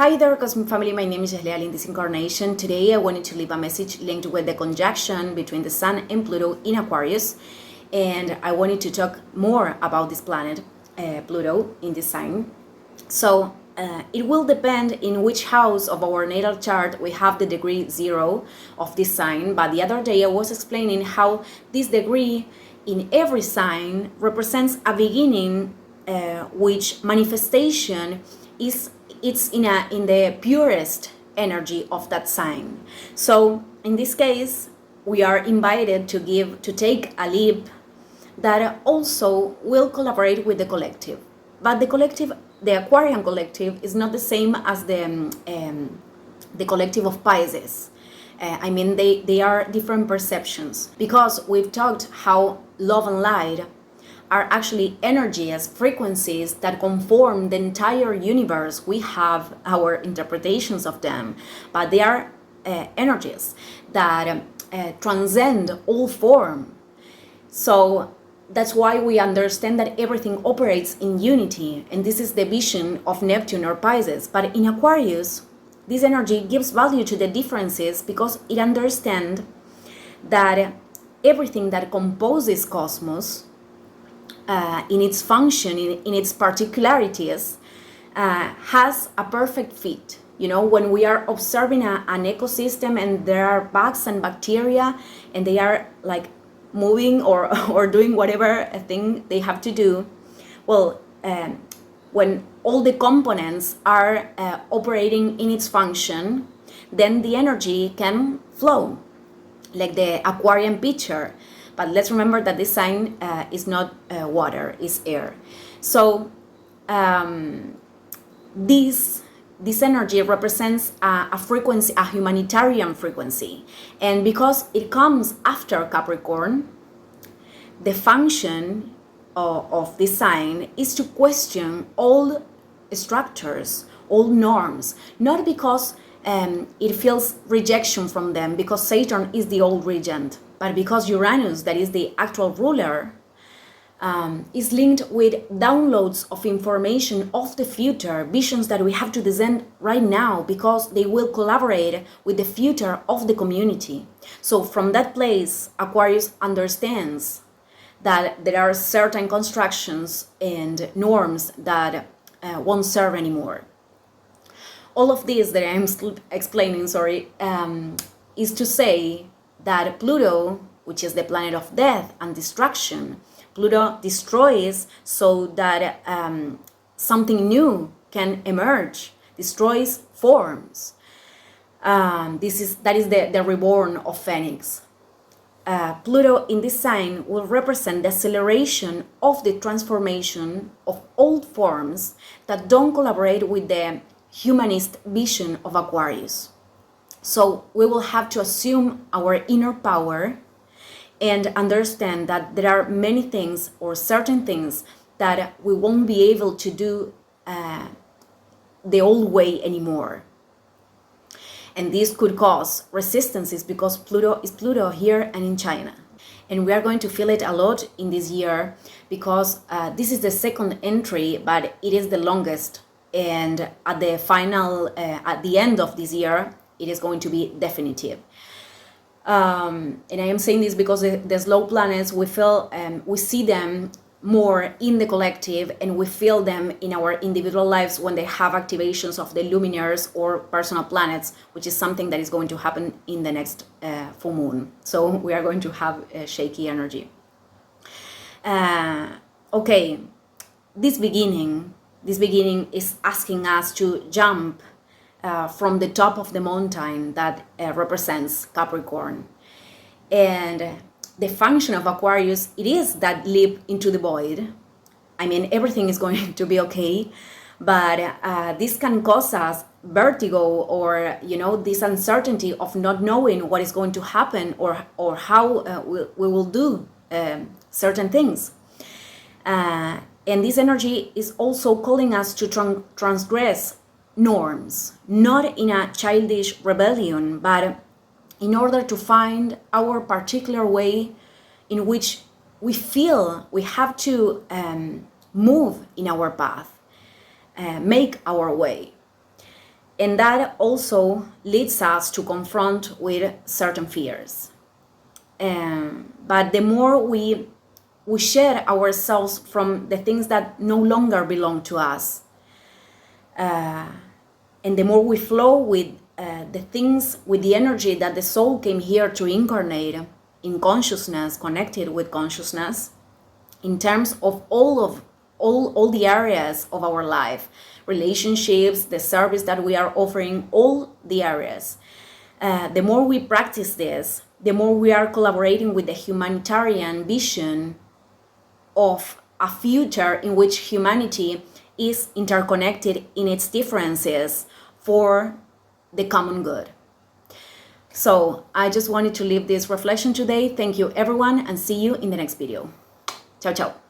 Hi there, Cosmic Family. My name is Leal. In this incarnation, today I wanted to leave a message linked with the conjunction between the Sun and Pluto in Aquarius, and I wanted to talk more about this planet, Pluto, in this sign. So it will depend in which house of our natal chart we have the degree 0 of this sign, but the other day I was explaining how this degree in every sign represents a beginning which manifestation it's in the purest energy of that sign. So in this case, we are invited to take a leap that also will collaborate with the collective. But the Aquarian collective, is not the same as the collective of Pisces. They are different perceptions, because we've talked how love and light are actually energies, frequencies that conform the entire universe. We have our interpretations of them, but they are energies that transcend all form. So that's why we understand that everything operates in unity, and this is the vision of Neptune or Pisces. But in Aquarius, this energy gives value to the differences, because it understands that everything that composes cosmos, in its function, in its particularities, has a perfect fit. You know, when we are observing an ecosystem and there are bugs and bacteria and they are like moving or doing whatever thing they have to do, well, when all the components are operating in its function, then the energy can flow, like the Aquarian pitcher. But let's remember that this sign is not water, it's air. So this energy represents a frequency, a humanitarian frequency. And because it comes after Capricorn, the function of this sign is to question all structures, all norms, not because it feels rejection from them, because Saturn is the old regent, but because Uranus, that is the actual ruler, is linked with downloads of information of the future, visions that we have to descend right now, because they will collaborate with the future of the community. So from that place, Aquarius understands that there are certain constructions and norms that won't serve anymore. All of this that I'm explaining, is to say that Pluto, which is the planet of death and destruction, Pluto destroys so that something new can emerge, destroys forms. That is the reborn of Phoenix. Pluto in this sign will represent the acceleration of the transformation of old forms that don't collaborate with the humanist vision of Aquarius. So we will have to assume our inner power and understand that there are many things or certain things that we won't be able to do the old way anymore. And this could cause resistances, because Pluto is Pluto here and in China. And we are going to feel it a lot in this year, because this is the second entry, but it is the longest. And at the end of this year, it is going to be definitive. And I am saying this because the slow planets, we see them more in the collective, and we feel them in our individual lives when they have activations of the luminaries or personal planets, which is something that is going to happen in the next full moon. So we are going to have a shaky energy. Okay, this beginning is asking us to jump from the top of the mountain that represents Capricorn. And the function of Aquarius, it is that leap into the void. I mean, everything is going to be okay, but this can cause us vertigo, or this uncertainty of not knowing what is going to happen, or how we will do certain things. And this energy is also calling us to transgress norms, not in a childish rebellion, but in order to find our particular way in which we feel we have to move in our path, make our way. And that also leads us to confront with certain fears. But the more we shed ourselves from the things that no longer belong to us, and the more we flow with the things, with the energy that the soul came here to incarnate in consciousness, connected with consciousness, in terms of all the areas of our life, relationships, the service that we are offering, all the areas. The more we practice this, the more we are collaborating with the humanitarian vision of a future in which humanity is interconnected in its differences for the common good. So I just wanted to leave this reflection today. Thank you everyone, and see you in the next video. Ciao, ciao.